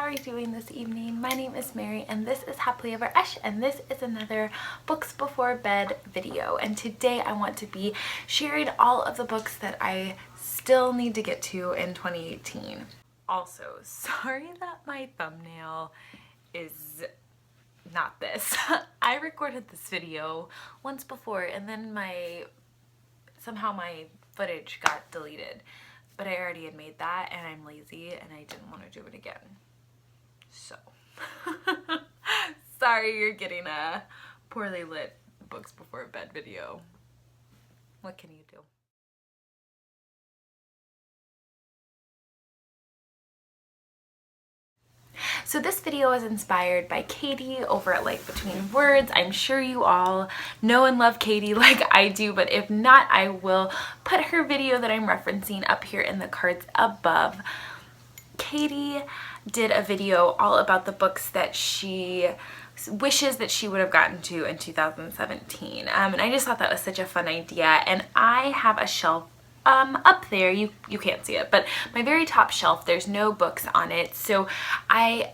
are you doing this evening? My name is Mary and this is Happily Ever Esh, and this is another books before bed video. And today I want to be sharing all of the books that I still need to get to in 2018. Also, sorry that my thumbnail is not this. I recorded this video once before and then somehow my footage got deleted. But I already had made that and I'm lazy and I didn't want to do it again. So, sorry you're getting a poorly lit books before bed video. What can you do? So this video is inspired by Katie over at Life Between Words. I'm sure you all know and love Katie like I do, but if not, I will put her video that I'm referencing up here in the cards above. Katie did a video all about the books that she wishes that she would have gotten to in 2017. And I just thought that was such a fun idea. And I have a shelf up there, you can't see it, but my very top shelf, there's no books on it, so I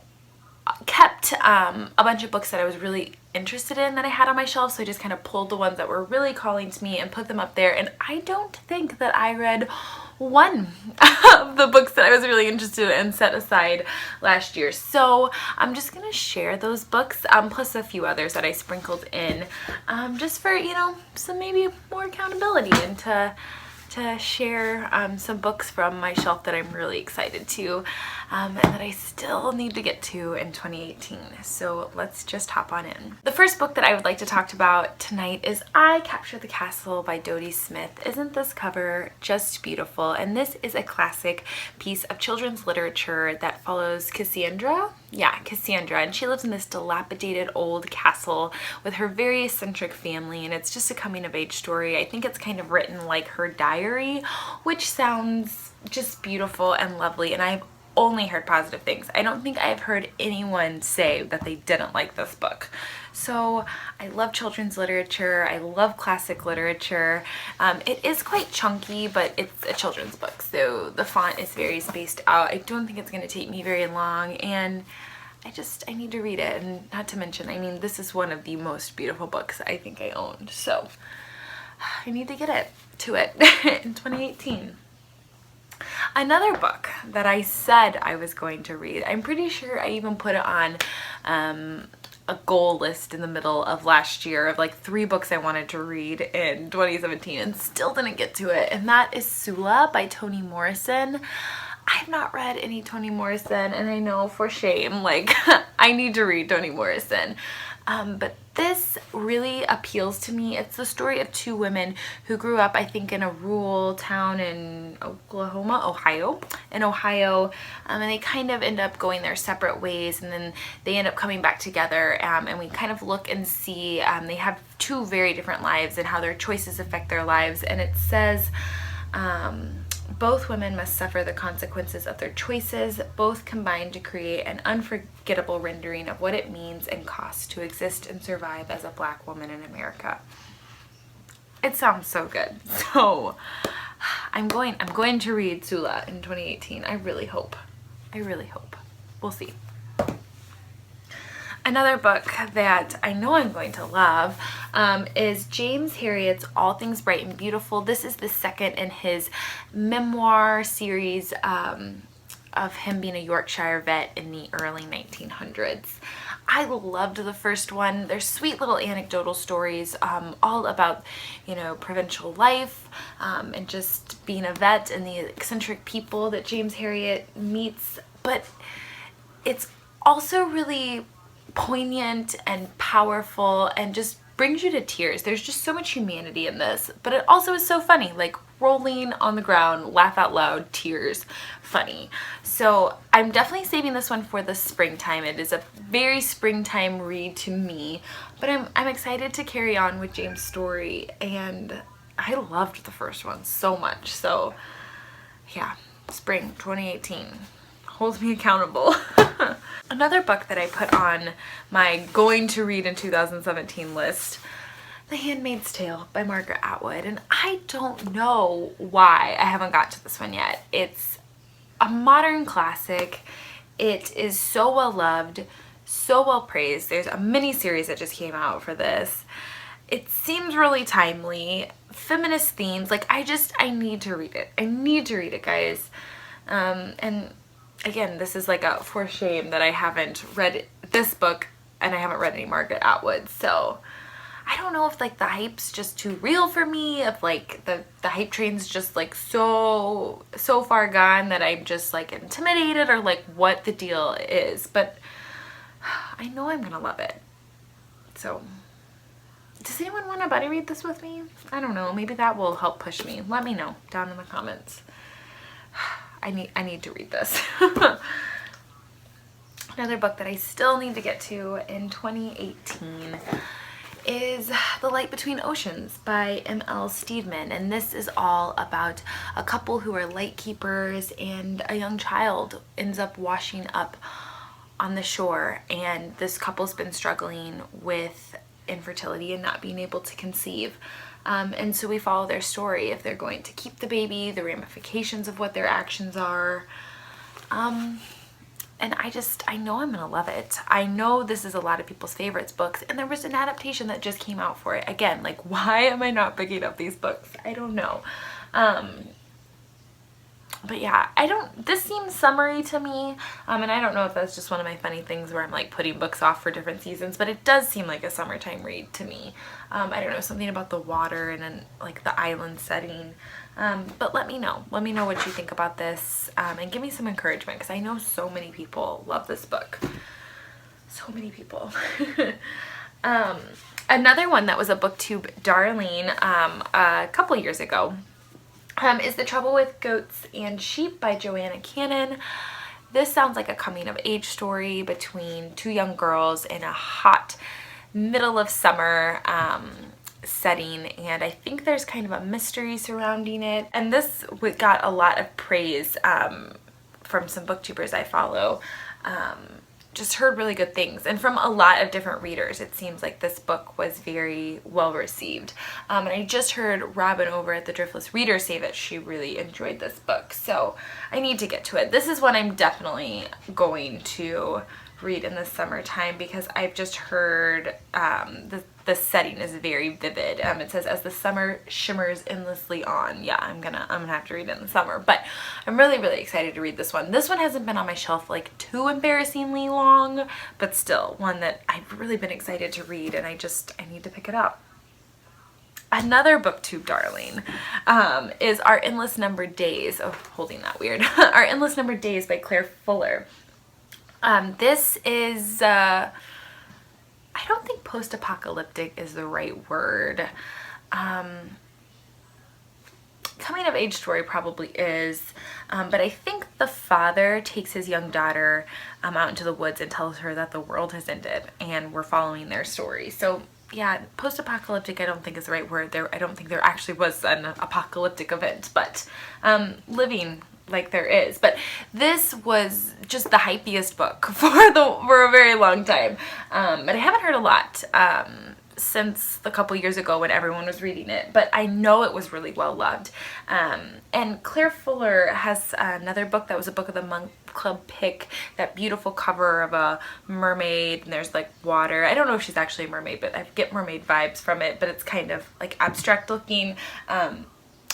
kept a bunch of books that I was really interested in that I had on my shelf, so I just kind of pulled the ones that were really calling to me and put them up there. And I don't think that I read one of the books that I was really interested in and set aside last year, so I'm just gonna share those books plus a few others that I sprinkled in just for, you know, some maybe more accountability and to share some books from my shelf that I'm really excited to and that I still need to get to in 2018. So let's just hop on in. The first book that I would like to talk about tonight is I Captured the Castle by Dodie Smith. Isn't this cover just beautiful? And this is a classic piece of children's literature that follows Cassandra. Yeah, Cassandra, and she lives in this dilapidated old castle with her very eccentric family, and it's just a coming-of-age story. I think it's kind of written like her diary, which sounds just beautiful and lovely, and I've only heard positive things. I don't think I've heard anyone say that they didn't like this book. So I love children's literature. I love classic literature. It is quite chunky, but it's a children's book, so the font is very spaced out. I don't think it's going to take me very long, and I need to read it. And not to mention, I mean, this is one of the most beautiful books I think I owned, so I need to get to it in 2018. Another book that I said I was going to read, I'm pretty sure I even put it on a goal list in the middle of last year of like 3 books I wanted to read in 2017 and still didn't get to it, and that is Sulla by Toni Morrison. I've not read any Toni Morrison, and I know for shame, like I need to read Toni Morrison. But this really appeals to me. It's the story of 2 women who grew up, I think, in a rural town in Ohio, and they kind of end up going their separate ways, and then they end up coming back together, and we kind of look and see they have 2 very different lives and how their choices affect their lives. And it says both women must suffer the consequences of their choices, both combine to create an unforgettable rendering of what it means and costs to exist and survive as a Black woman in America. It sounds so good. So I'm going to read Sulla in 2018. I really hope. We'll see. Another book that I know I'm going to love is James Herriot's All Things Bright and Beautiful. This is the second in his memoir series of him being a Yorkshire vet in the early 1900s. I loved the first one. There's sweet little anecdotal stories all about, you know, provincial life and just being a vet and the eccentric people that James Herriot meets. But it's also really poignant and powerful and just brings you to tears. There's just so much humanity in this, but it also is so funny, like rolling on the ground, laugh out loud, tears, funny. So I'm definitely saving this one for the springtime. It is a very springtime read to me, but I'm excited to carry on with James' story, and I loved the first one so much. So yeah, spring 2018 holds me accountable. Another book that I put on my going to read in 2017 list, The Handmaid's Tale by Margaret Atwood, and I don't know why I haven't got to this one yet. It's a modern classic. It is so well loved, so well praised. There's a mini series that just came out for this. It seems really timely, feminist themes. Like, I need to read it. I need to read it, guys. And again, this is like a for shame that I haven't read this book and I haven't read any Margaret Atwood. So I don't know if like the hype's just too real for me, if like the hype train's just like so far gone that I'm just like intimidated, or like what the deal is. But I know I'm gonna love it. So does anyone want to buddy read this with me? I don't know. Maybe that will help push me. Let me know down in the comments. I need to read this. Another book that I still need to get to in 2018 is The Light Between Oceans by M.L. Steedman. And this is all about a couple who are lightkeepers, and a young child ends up washing up on the shore. And this couple's been struggling with infertility and not being able to conceive. And so we follow their story, if they're going to keep the baby, the ramifications of what their actions are. And I know I'm gonna love it. I know this is a lot of people's favorites books, and there was an adaptation that just came out for it. Again, like, why am I not picking up these books? I don't know. But yeah, this seems summery to me, and I don't know if that's just one of my funny things where I'm like putting books off for different seasons, but it does seem like a summertime read to me. I don't know, something about the water and then like the island setting. But let me know what you think about this, and give me some encouragement, because I know so many people love this book. So many people. Another one that was a booktube darling a couple years ago is The Trouble with Goats and Sheep by Joanna Cannon. This sounds like a coming of age story between two young girls in a hot middle of summer setting, and I think there's kind of a mystery surrounding it. And this got a lot of praise from some booktubers I follow. Just heard really good things, and from a lot of different readers. It seems like this book was very well received, and I just heard Robin over at the Driftless Reader say that she really enjoyed this book, so I need to get to it. This is one I'm definitely going to read in the summertime, because I've just heard the setting is very vivid. It says, as the summer shimmers endlessly on. Yeah, I'm gonna have to read it in the summer, but I'm really excited to read this one. This one hasn't been on my shelf like too embarrassingly long, but still one that I've really been excited to read, and I need to pick it up. Another booktube darling is Our Endless Numbered Days. Oh, holding that weird. Our Endless Numbered Days by Claire Fuller. This is, I don't think post-apocalyptic is the right word. Coming of age story probably is, but I think the father takes his young daughter out into the woods and tells her that the world has ended, and we're following their story. So yeah, post-apocalyptic I don't think is the right word. I don't think there actually was an apocalyptic event, but living like there is. But this was just the hypiest book for a very long time, but I haven't heard a lot since a couple years ago when everyone was reading it, but I know it was really well loved. And Claire Fuller has another book that was a Book of the Month Club pick, that beautiful cover of a mermaid, and there's like water. I don't know if she's actually a mermaid, but I get mermaid vibes from it, but it's kind of like abstract looking.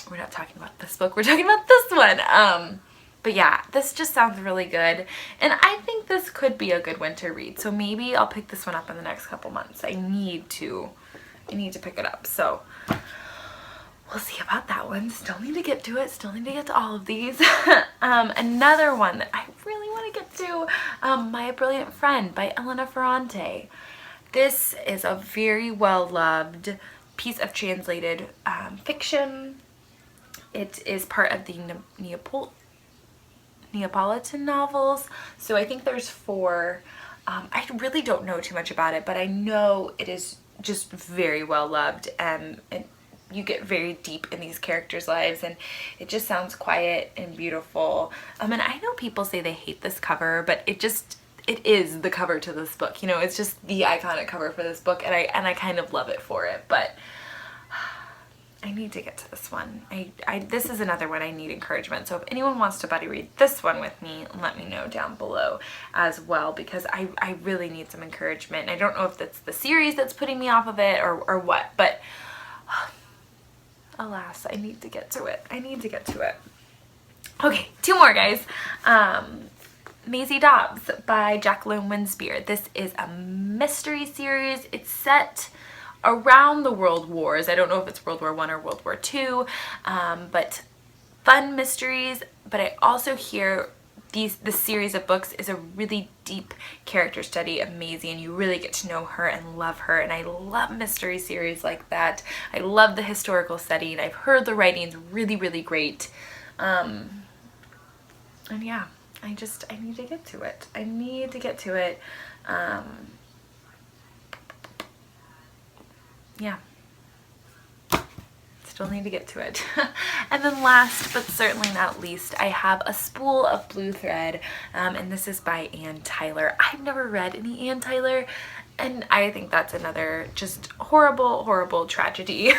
We're not talking about this book, we're talking about this one. But yeah, this just sounds really good, and I think this could be a good winter read, so maybe I'll pick this one up in the next couple months. I need to pick it up, so we'll see about that one. Still need to get to it, still need to get to all of these. Another one that I really want to get to, My Brilliant Friend by Elena Ferrante. This is a very well-loved piece of translated fiction. It is part of the Neapolitan novels, so I think there's 4. I really don't know too much about it, but I know it is just very well loved, and you get very deep in these characters' lives, and it just sounds quiet and beautiful. And I know people say they hate this cover, but it is the cover to this book, you know, it's just the iconic cover for this book, and I kind of love it for it. But I need to get to this one. This is another one I need encouragement. So if anyone wants to buddy read this one with me, let me know down below as well, because I really need some encouragement. I don't know if that's the series that's putting me off of it or what, but alas, I need to get to it. I need to get to it. Okay, 2 more, guys. Maisy Dogs by Jacqueline Winspear. This is a mystery series. It's set around the World Wars. I don't know if it's World War I or World War II, but fun mysteries. But I also hear this series of books is a really deep character study of Maisy, and you really get to know her and love her. And I love mystery series like that. I love the historical setting. I've heard the writing's really, really great. And yeah, I need to get to it. I need to get to it. Yeah, still need to get to it. And then last but certainly not least, I have A Spool of Blue Thread, and this is by Anne Tyler. I've never read any Anne Tyler, and I think that's another just horrible, horrible tragedy.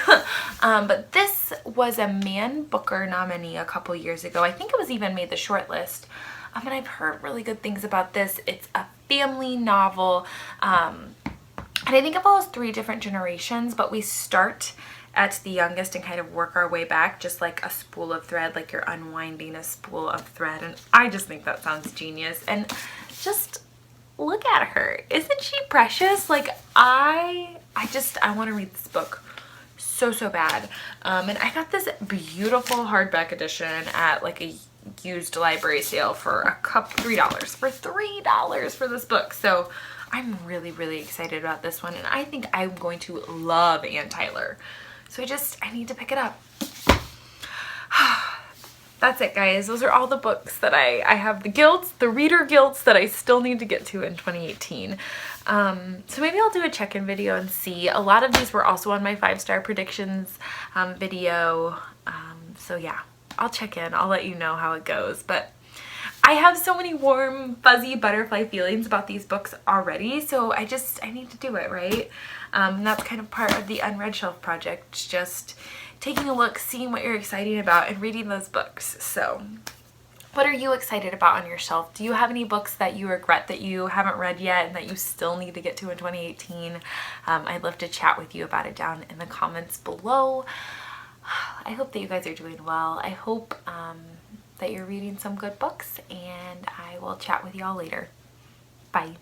But this was a Man Booker nominee a couple years ago. I think it was even made the short list. And I've heard really good things about this. It's a family novel. And I think it follows 3 different generations, but we start at the youngest and kind of work our way back, just like a spool of thread, like you're unwinding a spool of thread. And I just think that sounds genius. And just look at her. Isn't she precious? Like I want to read this book so bad. And I got this beautiful hardback edition at like a used library sale for $3 for $3 for this book. So I'm really, really excited about this one, and I think I'm going to love Anne Tyler. So I need to pick it up. That's it, guys. Those are all the books that I have the reader guilts that I still need to get to in 2018. So maybe I'll do a check-in video and see. A lot of these were also on my 5-star predictions video. So yeah, I'll check in. I'll let you know how it goes. But I have so many warm, fuzzy butterfly feelings about these books already, so I need to do it, right? And that's kind of part of the Unread Shelf project, just taking a look, seeing what you're excited about, and reading those books. So what are you excited about on your shelf? Do you have any books that you regret that you haven't read yet and that you still need to get to in 2018? I'd love to chat with you about it down in the comments below. I hope that you guys are doing well. I hope that you're reading some good books, and I will chat with y'all later. Bye.